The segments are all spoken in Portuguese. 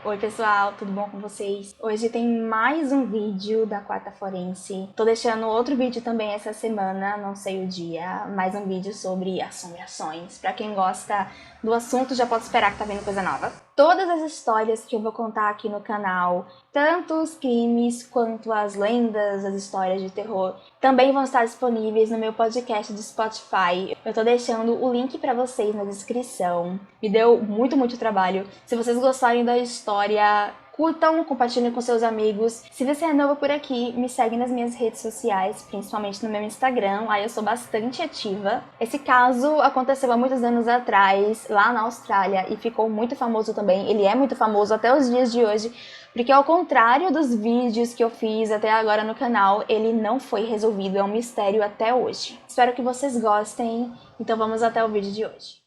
Oi pessoal, tudo bom com vocês? Hoje tem mais um vídeo da Quarta Forense. Tô deixando outro vídeo também essa semana, não sei o dia, mais um vídeo sobre assombrações. Pra quem gosta do assunto já pode esperar que tá vendo coisa nova. Todas as histórias que eu vou contar aqui no canal, tanto os crimes quanto as lendas, as histórias de terror, também vão estar disponíveis no meu podcast do Spotify. Eu tô deixando o link pra vocês na descrição. Me deu muito trabalho. Se vocês gostarem da história, curtam, compartilhem com seus amigos. Se você é novo por aqui, me segue nas minhas redes sociais, principalmente no meu Instagram, lá eu sou bastante ativa. Esse caso aconteceu há muitos anos atrás, lá na Austrália, e ficou muito famoso também. Ele é muito famoso até os dias de hoje, porque ao contrário dos vídeos que eu fiz até agora no canal, ele não foi resolvido, é um mistério até hoje. Espero que vocês gostem, então vamos até o vídeo de hoje.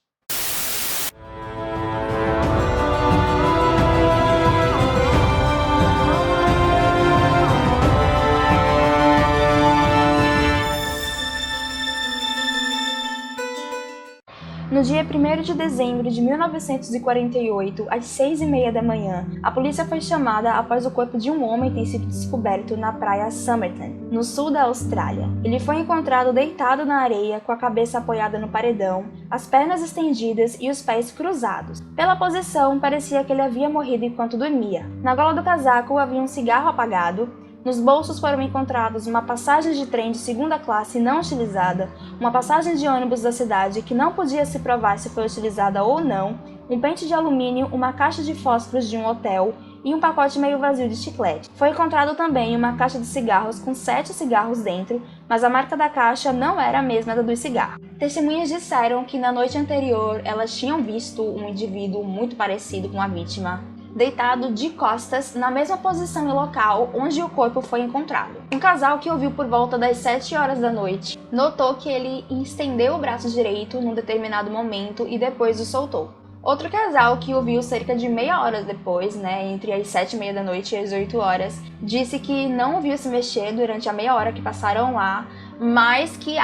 No dia 1º de dezembro de 1948, às 6h30 da manhã, a polícia foi chamada após o corpo de um homem ter sido descoberto na praia Somerton, no sul da Austrália. Ele foi encontrado deitado na areia, com a cabeça apoiada no paredão, as pernas estendidas e os pés cruzados. Pela posição, parecia que ele havia morrido enquanto dormia. Na gola do casaco havia um cigarro apagado. Nos bolsos foram encontrados uma passagem de trem de segunda classe não utilizada, uma passagem de ônibus da cidade que não podia se provar se foi utilizada ou não, um pente de alumínio, uma caixa de fósforos de um hotel e um pacote meio vazio de chiclete. Foi encontrado também uma caixa de cigarros com 7 cigarros dentro, mas a marca da caixa não era a mesma da dos cigarros. Testemunhas disseram que na noite anterior elas tinham visto um indivíduo muito parecido com a vítima, deitado de costas na mesma posição e local onde o corpo foi encontrado. Um casal que ouviu por volta das 7 horas da noite notou que ele estendeu o braço direito num determinado momento e depois o soltou. Outro casal que ouviu cerca de meia hora depois, entre as 7h30 da noite e as 8 horas, disse que não ouviu se mexer durante a meia hora que passaram lá, mas que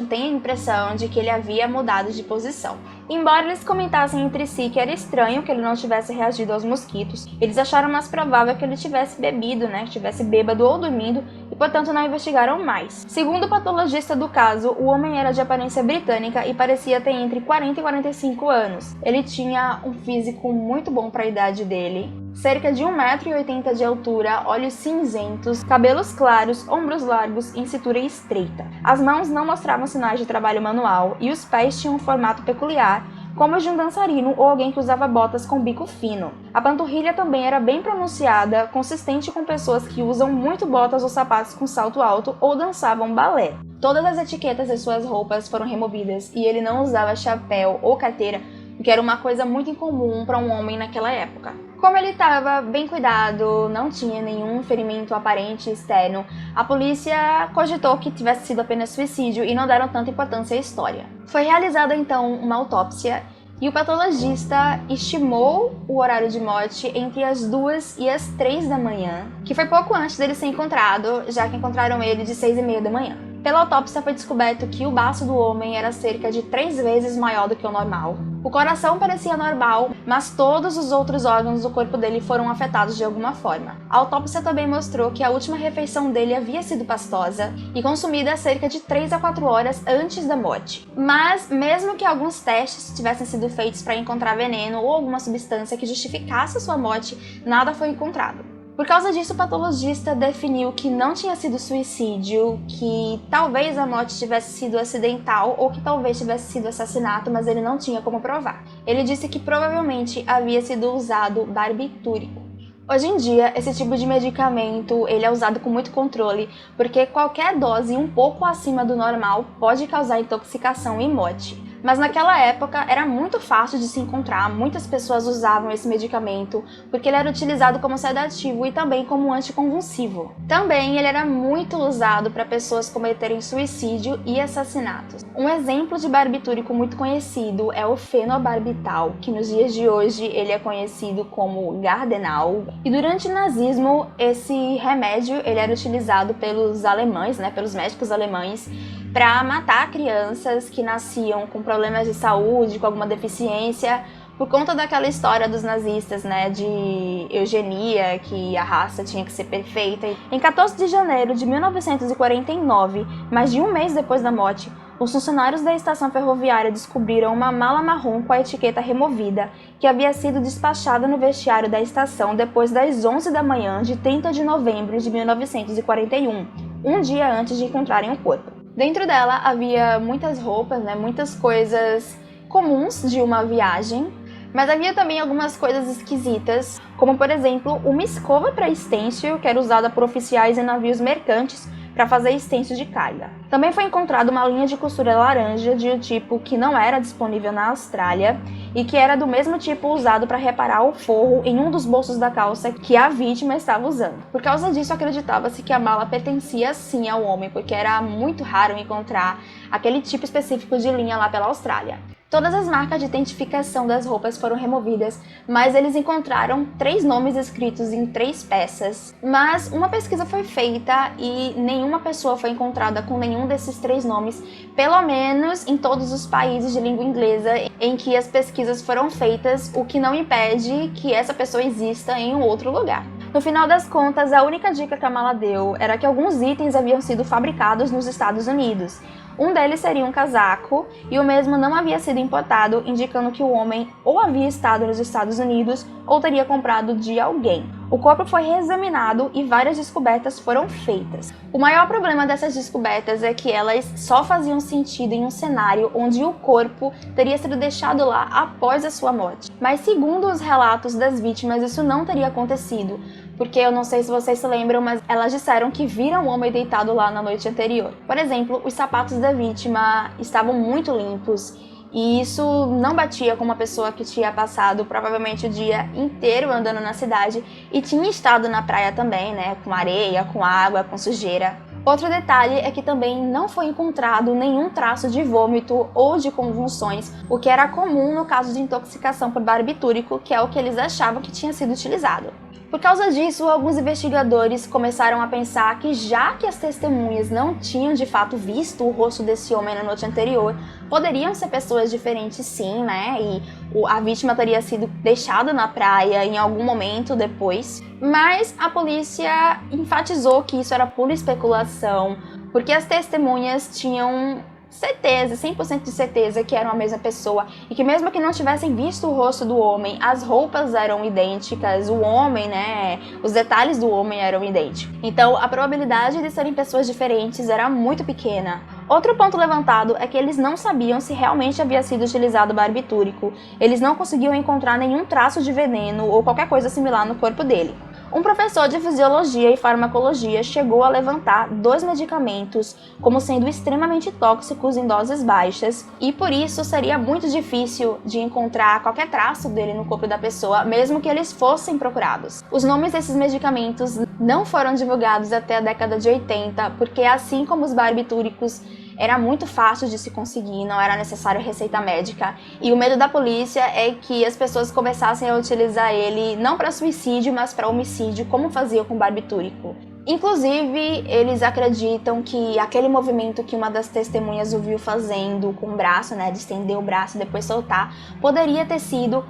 têm a impressão de que ele havia mudado de posição. Embora eles comentassem entre si que era estranho que ele não tivesse reagido aos mosquitos, eles acharam mais provável que ele tivesse bebido, que tivesse bêbado ou dormindo, e portanto não investigaram mais. Segundo o patologista do caso, o homem era de aparência britânica e parecia ter entre 40 e 45 anos. Ele tinha um físico muito bom para a idade dele, cerca de 1,80 m de altura, olhos cinzentos, cabelos claros, ombros largos e cintura estreita. As mãos não mostravam sinais de trabalho manual e os pés tinham um formato peculiar, como os de um dançarino ou alguém que usava botas com bico fino. A panturrilha também era bem pronunciada, consistente com pessoas que usam muito botas ou sapatos com salto alto ou dançavam balé. Todas as etiquetas de suas roupas foram removidas e ele não usava chapéu ou carteira, o que era uma coisa muito incomum para um homem naquela época. Como ele estava bem cuidado, não tinha nenhum ferimento aparente externo, a polícia cogitou que tivesse sido apenas suicídio e não deram tanta importância à história. Foi realizada então uma autópsia e o patologista estimou o horário de morte entre as 2 e as 3 da manhã, que foi pouco antes dele ser encontrado, já que encontraram ele de 6h30 da manhã. Pela autópsia foi descoberto que o baço do homem era cerca de 3 vezes maior do que o normal. O coração parecia normal, mas todos os outros órgãos do corpo dele foram afetados de alguma forma. A autópsia também mostrou que a última refeição dele havia sido pastosa e consumida cerca de 3 a 4 horas antes da morte. Mas, mesmo que alguns testes tivessem sido feitos para encontrar veneno ou alguma substância que justificasse a sua morte, nada foi encontrado. Por causa disso, o patologista definiu que não tinha sido suicídio, que talvez a morte tivesse sido acidental ou que talvez tivesse sido assassinato, mas ele não tinha como provar. Ele disse que provavelmente havia sido usado barbitúrico. Hoje em dia, esse tipo de medicamento ele é usado com muito controle, porque qualquer dose um pouco acima do normal pode causar intoxicação e morte. Mas naquela época era muito fácil de se encontrar, muitas pessoas usavam esse medicamento porque ele era utilizado como sedativo e também como anticonvulsivo. Também ele era muito usado para pessoas cometerem suicídio e assassinatos. Um exemplo de barbitúrico muito conhecido é o fenobarbital, que nos dias de hoje ele é conhecido como Gardenal. E durante o nazismo, esse remédio ele era utilizado pelos alemães, pelos médicos alemães, para matar crianças que nasciam com problemas de saúde, com alguma deficiência, por conta daquela história dos nazistas, né, de eugenia, que a raça tinha que ser perfeita. Em 14 de janeiro de 1949, mais de um mês depois da morte, os funcionários da estação ferroviária descobriram uma mala marrom com a etiqueta removida, que havia sido despachada no vestiário da estação depois das 11 da manhã de 30 de novembro de 1941, um dia antes de encontrarem o corpo. Dentro dela havia muitas roupas, né, muitas coisas comuns de uma viagem, mas havia também algumas coisas esquisitas, como por exemplo uma escova para estêncil que era usada por oficiais em navios mercantes para fazer estêncil de carga. Também foi encontrada uma linha de costura laranja de um tipo que não era disponível na Austrália e que era do mesmo tipo usado para reparar o forro em um dos bolsos da calça que a vítima estava usando. Por causa disso, acreditava-se que a mala pertencia sim ao homem, porque era muito raro encontrar aquele tipo específico de linha lá pela Austrália. Todas as marcas de identificação das roupas foram removidas, mas eles encontraram 3 nomes escritos em 3 peças. Mas uma pesquisa foi feita e nenhuma pessoa foi encontrada com nenhum desses 3 nomes, pelo menos em todos os países de língua inglesa em que as pesquisas foram feitas, o que não impede que essa pessoa exista em um outro lugar. No final das contas, a única dica que a mala deu era que alguns itens haviam sido fabricados nos Estados Unidos. Um deles seria um casaco, e o mesmo não havia sido importado, indicando que o homem ou havia estado nos Estados Unidos ou teria comprado de alguém. O corpo foi reexaminado e várias descobertas foram feitas. O maior problema dessas descobertas é que elas só faziam sentido em um cenário onde o corpo teria sido deixado lá após a sua morte. Mas segundo os relatos das vítimas, isso não teria acontecido, porque eu não sei se vocês se lembram, mas elas disseram que viram o homem deitado lá na noite anterior. Por exemplo, os sapatos da vítima estavam muito limpos, e isso não batia com uma pessoa que tinha passado provavelmente o dia inteiro andando na cidade e tinha estado na praia também, né, com areia, com água, com sujeira. Outro detalhe é que também não foi encontrado nenhum traço de vômito ou de convulsões, o que era comum no caso de intoxicação por barbitúrico, que é o que eles achavam que tinha sido utilizado. Por causa disso, alguns investigadores começaram a pensar que, já que as testemunhas não tinham de fato visto o rosto desse homem na noite anterior, poderiam ser pessoas diferentes sim, né? E a vítima teria sido deixada na praia em algum momento depois. Mas a polícia enfatizou que isso era pura especulação, porque as testemunhas tinham certeza, 100% de certeza que eram a mesma pessoa e que mesmo que não tivessem visto o rosto do homem, as roupas eram idênticas, o homem, né, os detalhes do homem eram idênticos. Então a probabilidade de serem pessoas diferentes era muito pequena. Outro ponto levantado é que eles não sabiam se realmente havia sido utilizado barbitúrico. Eles não conseguiam encontrar nenhum traço de veneno ou qualquer coisa similar no corpo dele. Um professor de fisiologia e farmacologia chegou a levantar 2 medicamentos como sendo extremamente tóxicos em doses baixas, e por isso seria muito difícil de encontrar qualquer traço dele no corpo da pessoa, mesmo que eles fossem procurados. Os nomes desses medicamentos não foram divulgados até a década de 80, porque assim como os barbitúricos, era muito fácil de se conseguir, não era necessário receita médica. E o medo da polícia é que as pessoas começassem a utilizar ele não para suicídio, mas para homicídio, como faziam com o barbitúrico. Inclusive, eles acreditam que aquele movimento que uma das testemunhas ouviu fazendo com o braço, né, de estender o braço e depois soltar, poderia ter sido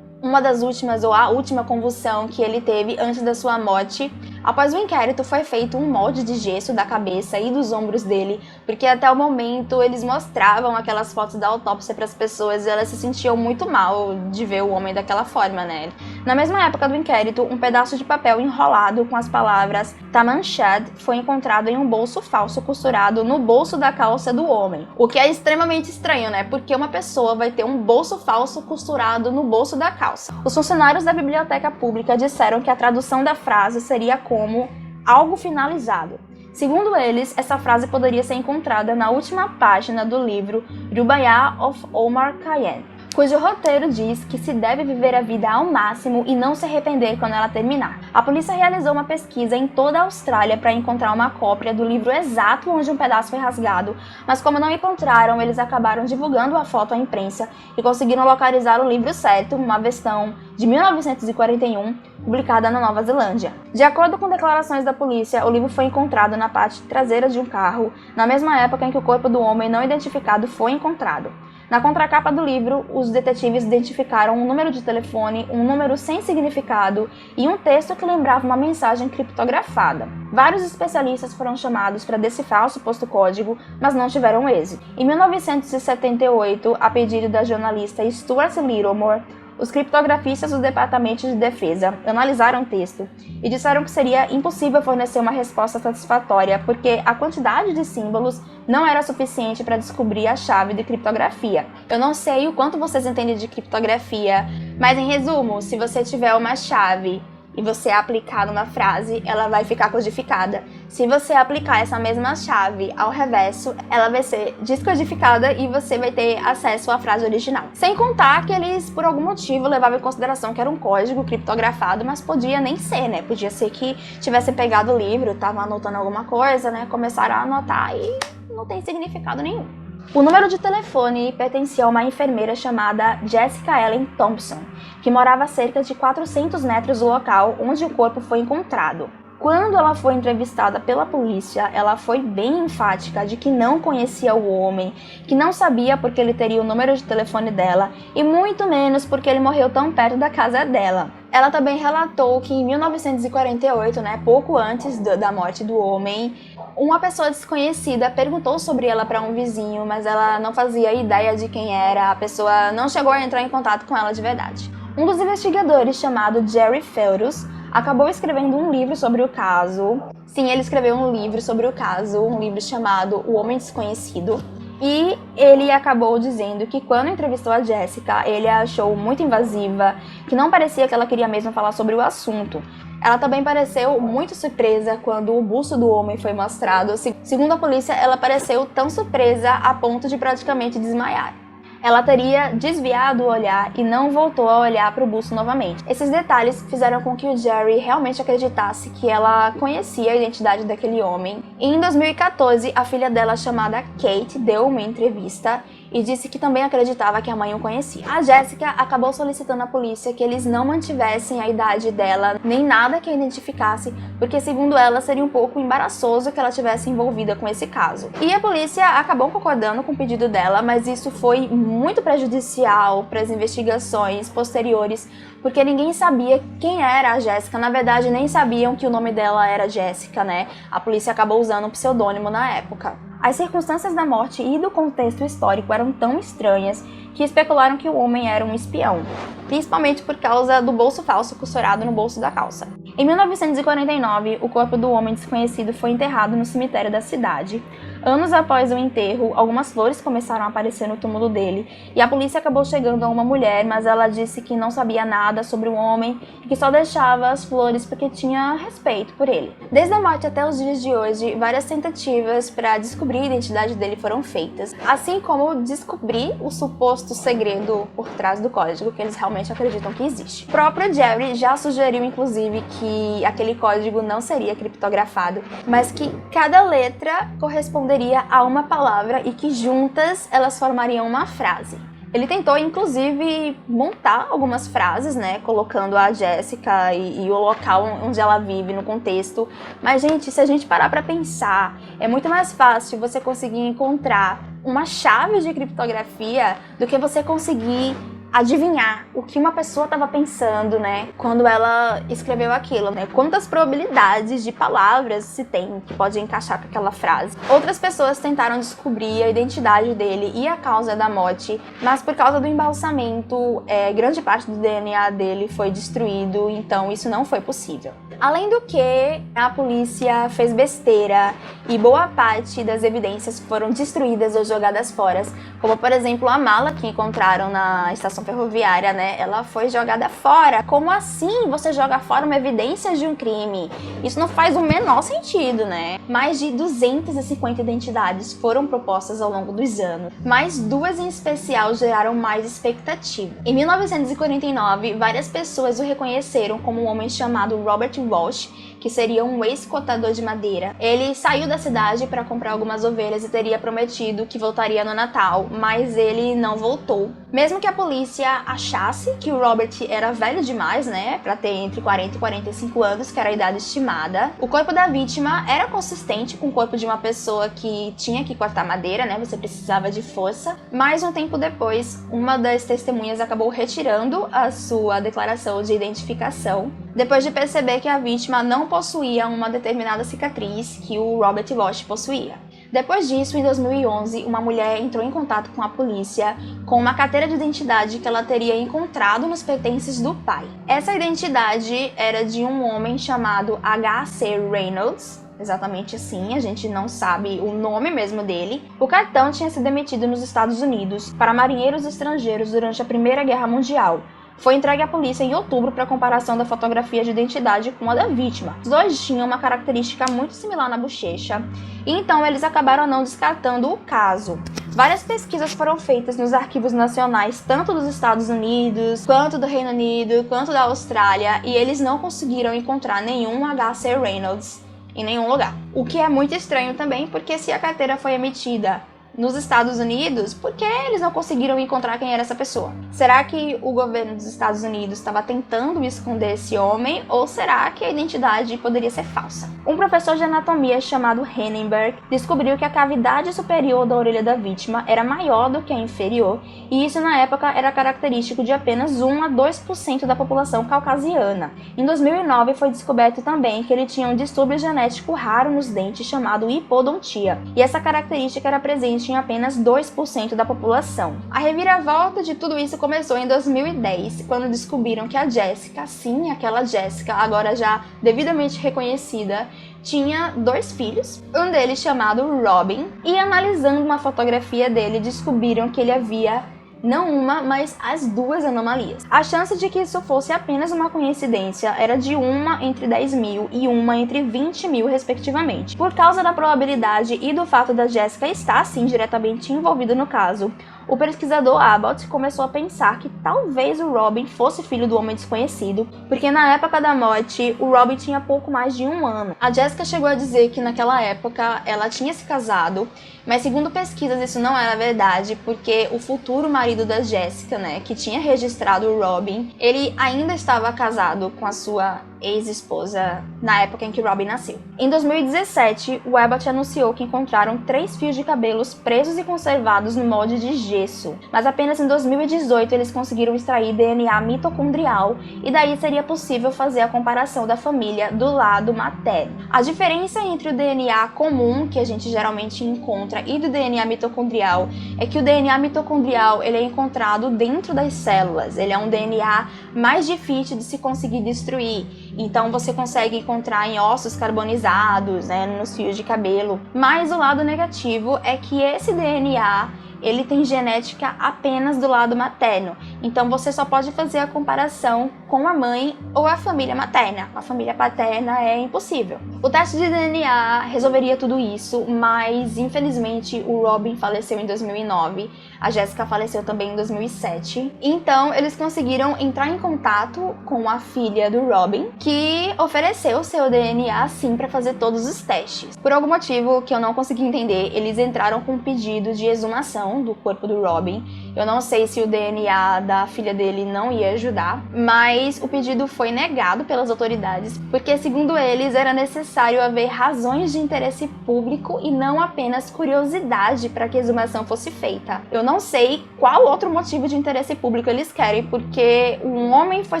uma das últimas ou a última convulsão que ele teve antes da sua morte. Após o inquérito, foi feito um molde de gesso da cabeça e dos ombros dele, porque até o momento eles mostravam aquelas fotos da autópsia para as pessoas e elas se sentiam muito mal de ver o homem daquela forma, né? Na mesma época do inquérito, um pedaço de papel enrolado com as palavras Tamanchad foi encontrado em um bolso falso costurado no bolso da calça do homem. O que é extremamente estranho, né? Porque uma pessoa vai ter um bolso falso costurado no bolso da calça. Os funcionários da biblioteca pública disseram que a tradução da frase seria como algo finalizado. Segundo eles, essa frase poderia ser encontrada na última página do livro Rubaiyat of Omar Khayyam, cujo roteiro diz que se deve viver a vida ao máximo e não se arrepender quando ela terminar. A polícia realizou uma pesquisa em toda a Austrália para encontrar uma cópia do livro exato onde um pedaço foi rasgado, mas como não encontraram, eles acabaram divulgando a foto à imprensa e conseguiram localizar o livro certo, uma versão de 1941, publicada na Nova Zelândia. De acordo com declarações da polícia, o livro foi encontrado na parte traseira de um carro, na mesma época em que o corpo do homem não identificado foi encontrado. Na contracapa do livro, os detetives identificaram um número de telefone, um número sem significado e um texto que lembrava uma mensagem criptografada. Vários especialistas foram chamados para decifrar o suposto código, mas não tiveram êxito. Em 1978, a pedido da jornalista Stuart Littlemore, os criptografistas do Departamento de Defesa analisaram o texto e disseram que seria impossível fornecer uma resposta satisfatória porque a quantidade de símbolos não era suficiente para descobrir a chave de criptografia. Eu não sei o quanto vocês entendem de criptografia, mas em resumo, se você tiver uma chave e você aplicar numa frase, ela vai ficar codificada. Se você aplicar essa mesma chave ao reverso, ela vai ser descodificada e você vai ter acesso à frase original. Sem contar que eles, por algum motivo, levavam em consideração que era um código criptografado, mas podia nem ser, né? Podia ser que tivessem pegado o livro, estavam anotando alguma coisa, né? Começaram a anotar e não tem significado nenhum. O número de telefone pertencia a uma enfermeira chamada Jessica Ellen Thompson, que morava a cerca de 400 metros do local onde o corpo foi encontrado. Quando ela foi entrevistada pela polícia, ela foi bem enfática de que não conhecia o homem, que não sabia porque ele teria o número de telefone dela e muito menos porque ele morreu tão perto da casa dela. Ela também relatou que em 1948, pouco antes da morte do homem, uma pessoa desconhecida perguntou sobre ela para um vizinho, mas ela não fazia ideia de quem era, a pessoa não chegou a entrar em contato com ela de verdade. Um dos investigadores, chamado Jerry Feltus, acabou escrevendo um livro sobre o caso. Sim, ele escreveu um livro sobre o caso, um livro chamado O Homem Desconhecido. E ele acabou dizendo que quando entrevistou a Jessica, ele a achou muito invasiva, que não parecia que ela queria mesmo falar sobre o assunto. Ela também pareceu muito surpresa quando o busto do homem foi mostrado. Segundo a polícia, ela pareceu tão surpresa a ponto de praticamente desmaiar. Ela teria desviado o olhar e não voltou a olhar para o busto novamente. Esses detalhes fizeram com que o Jerry realmente acreditasse que ela conhecia a identidade daquele homem. E em 2014, a filha dela, chamada Kate, deu uma entrevista e disse que também acreditava que a mãe o conhecia. A Jessica acabou solicitando à polícia que eles não mantivessem a idade dela, nem nada que a identificasse, porque segundo ela seria um pouco embaraçoso que ela tivesse envolvida com esse caso. E a polícia acabou concordando com o pedido dela, mas isso foi muito prejudicial para as investigações posteriores, porque ninguém sabia quem era a Jessica. Na verdade, nem sabiam que o nome dela era Jessica, né? A polícia acabou usando um pseudônimo na época. As circunstâncias da morte e do contexto histórico eram tão estranhas que especularam que o homem era um espião, principalmente por causa do bolso falso costurado no bolso da calça. Em 1949, o corpo do homem desconhecido foi enterrado no cemitério da cidade. Anos após o enterro, algumas flores começaram a aparecer no túmulo dele e a polícia acabou chegando a uma mulher, mas ela disse que não sabia nada sobre o homem e que só deixava as flores porque tinha respeito por ele. Desde a morte até os dias de hoje, várias tentativas para descobrir a identidade dele foram feitas, assim como descobrir o suposto segredo por trás do código que eles realmente acreditam que existe. O próprio Jerry já sugeriu, inclusive, que aquele código não seria criptografado, mas que cada letra corresponderia a uma palavra e que juntas elas formariam uma frase. Ele tentou, inclusive, montar algumas frases, colocando a Jessica e o local onde ela vive no contexto. Mas, gente, se a gente parar para pensar, é muito mais fácil você conseguir encontrar uma chave de criptografia do que você conseguir adivinhar o que uma pessoa estava pensando, quando ela escreveu aquilo, Quantas probabilidades de palavras se tem que pode encaixar com aquela frase. Outras pessoas tentaram descobrir a identidade dele e a causa da morte, mas por causa do embalsamento, grande parte do DNA dele foi destruído, então isso não foi possível. Além do que, a polícia fez besteira e boa parte das evidências foram destruídas ou jogadas fora, como por exemplo a mala que encontraram na estação ferroviária, ela foi jogada fora. Como assim você joga fora uma evidência de um crime? Isso não faz o menor sentido, Mais de 250 identidades foram propostas ao longo dos anos, mas duas em especial geraram mais expectativa. Em 1949, várias pessoas o reconheceram como um homem chamado Robert Walsh, que seria um ex-cotador de madeira. Ele saiu da cidade para comprar algumas ovelhas e teria prometido que voltaria no Natal, mas ele não voltou. Mesmo que a polícia achasse que o Robert era velho demais, né, pra ter entre 40 e 45 anos, que era a idade estimada, o corpo da vítima era consistente com o corpo de uma pessoa que tinha que cortar madeira, né, você precisava de força, mas um tempo depois, uma das testemunhas acabou retirando a sua declaração de identificação, depois de perceber que a vítima não possuía uma determinada cicatriz que o Robert Walsh possuía. Depois disso, em 2011, uma mulher entrou em contato com a polícia com uma carteira de identidade que ela teria encontrado nos pertences do pai. Essa identidade era de um homem chamado H.C. Reynolds, exatamente assim, a gente não sabe o nome mesmo dele. O cartão tinha sido emitido nos Estados Unidos para marinheiros estrangeiros durante a Primeira Guerra Mundial. Foi entregue à polícia em outubro para comparação da fotografia de identidade com a da vítima. Os dois tinham uma característica muito similar na bochecha, e então eles acabaram não descartando o caso. Várias pesquisas foram feitas nos arquivos nacionais, tanto dos Estados Unidos, quanto do Reino Unido, quanto da Austrália, e eles não conseguiram encontrar nenhum H.C. Reynolds em nenhum lugar. O que é muito estranho também, porque se a carteira foi emitida nos Estados Unidos, por que eles não conseguiram encontrar quem era essa pessoa? Será que o governo dos Estados Unidos estava tentando esconder esse homem, ou será que a identidade poderia ser falsa? Um professor de anatomia chamado Henenberg descobriu que a cavidade superior da orelha da vítima era maior do que a inferior, e isso na época era característico de apenas 1 a 2% da população caucasiana. Em 2009 foi descoberto também que ele tinha um distúrbio genético raro nos dentes chamado hipodontia, e essa característica era presente em apenas 2% da população. A reviravolta de tudo isso começou em 2010, quando descobriram que a Jessica, sim, aquela Jessica, agora já devidamente reconhecida, tinha 2 filhos, um deles chamado Robin, e analisando uma fotografia dele, descobriram que ele havia não uma, mas as 2 anomalias. A chance de que isso fosse apenas uma coincidência era de 1 entre 10 mil e 1 entre 20 mil, respectivamente. Por causa da probabilidade e do fato da Jessica estar, sim, diretamente envolvida no caso, o pesquisador Abbott começou a pensar que talvez o Robin fosse filho do homem desconhecido, porque na época da morte, o Robin tinha pouco mais de 1 ano. A Jessica chegou a dizer que naquela época ela tinha se casado, mas segundo pesquisas isso não era verdade, porque o futuro marido da Jessica, né, que tinha registrado o Robin, ele ainda estava casado com a sua ex-esposa na época em que Robin nasceu. Em 2017, o Abbott anunciou que encontraram 3 fios de cabelos presos e conservados no molde de gesso, mas apenas em 2018 eles conseguiram extrair DNA mitocondrial e daí seria possível fazer a comparação da família do lado materno. A diferença entre o DNA comum, que a gente geralmente encontra, e do DNA mitocondrial é que o DNA mitocondrial ele é encontrado dentro das células, ele é um DNA mais difícil de se conseguir destruir. Então você consegue encontrar em ossos carbonizados, né, nos fios de cabelo. Mas o lado negativo é que esse DNA ele tem genética apenas do lado materno. Então você só pode fazer a comparação com a mãe ou a família materna. A família paterna é impossível. O teste de DNA resolveria tudo isso, mas infelizmente o Robin faleceu em 2009, a Jessica faleceu também em 2007. Então eles conseguiram entrar em contato com a filha do Robin, que ofereceu seu DNA sim para fazer todos os testes. Por algum motivo que eu não consegui entender, eles entraram com um pedido de exumação do corpo do Robin. Eu não sei se o DNA da filha dele não ia ajudar, mas o pedido foi negado pelas autoridades, porque segundo eles era necessário haver razões de interesse público e não apenas curiosidade para que a exumação fosse feita. Eu não sei qual outro motivo de interesse público eles querem, porque um homem foi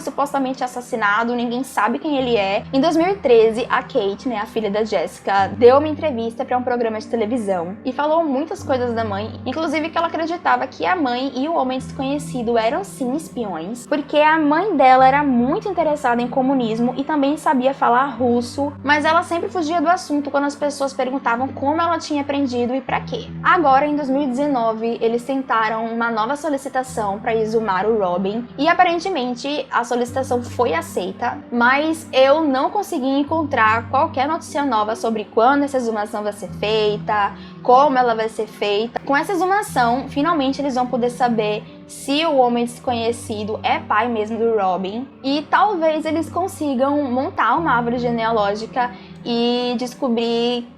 supostamente assassinado, ninguém sabe quem ele é. Em 2013, a Kate, né, a filha da Jessica, deu uma entrevista para um programa de televisão e falou muitas coisas da mãe, inclusive que ela acreditava que a mãe e o homem desconhecido eram sim espiões, porque a mãe dela era muito interessada em comunismo e também sabia falar russo, mas ela sempre fugia do assunto quando as pessoas perguntavam como ela tinha aprendido e para quê. Agora, em 2019, eles tentaram uma nova solicitação para exumar o Robin e aparentemente a solicitação foi aceita, mas eu não consegui encontrar qualquer notícia nova sobre quando essa exumação vai ser feita, como ela vai ser feita. Com essa exumação, finalmente eles vão poder saber se o homem desconhecido é pai mesmo do Robin e talvez eles consigam montar uma árvore genealógica e descobrir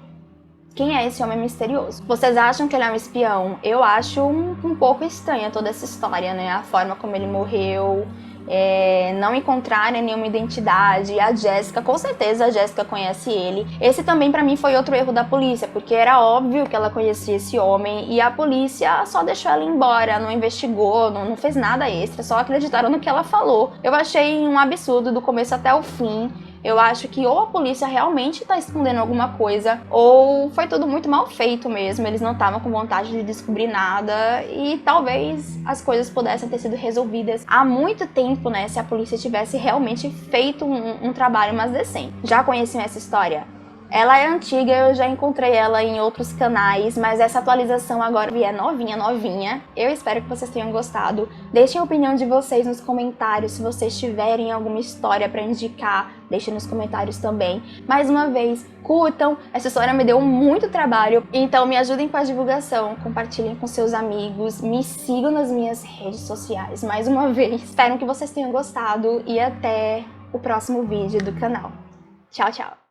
Quem é esse homem misterioso? Vocês acham que ele é um espião? Eu acho um pouco estranha toda essa história, né? A forma como ele morreu, não encontrarem nenhuma identidade. A Jéssica, com certeza a Jéssica conhece ele. Esse também pra mim foi outro erro da polícia, porque era óbvio que ela conhecia esse homem e a polícia só deixou ela embora, não investigou, não fez nada extra, só acreditaram no que ela falou. Eu achei um absurdo do começo até o fim. Eu acho que ou a polícia realmente tá escondendo alguma coisa, ou foi tudo muito mal feito mesmo, eles não estavam com vontade de descobrir nada e talvez as coisas pudessem ter sido resolvidas há muito tempo, né, se a polícia tivesse realmente feito um trabalho mais decente. Já conheciam essa história? Ela é antiga, eu já encontrei ela em outros canais, mas essa atualização agora é novinha. Eu espero que vocês tenham gostado. Deixem a opinião de vocês nos comentários, se vocês tiverem alguma história para indicar, deixem nos comentários também. Mais uma vez, curtam, essa história me deu muito trabalho, então me ajudem com a divulgação, compartilhem com seus amigos, me sigam nas minhas redes sociais. Mais uma vez, espero que vocês tenham gostado e até o próximo vídeo do canal. Tchau, tchau!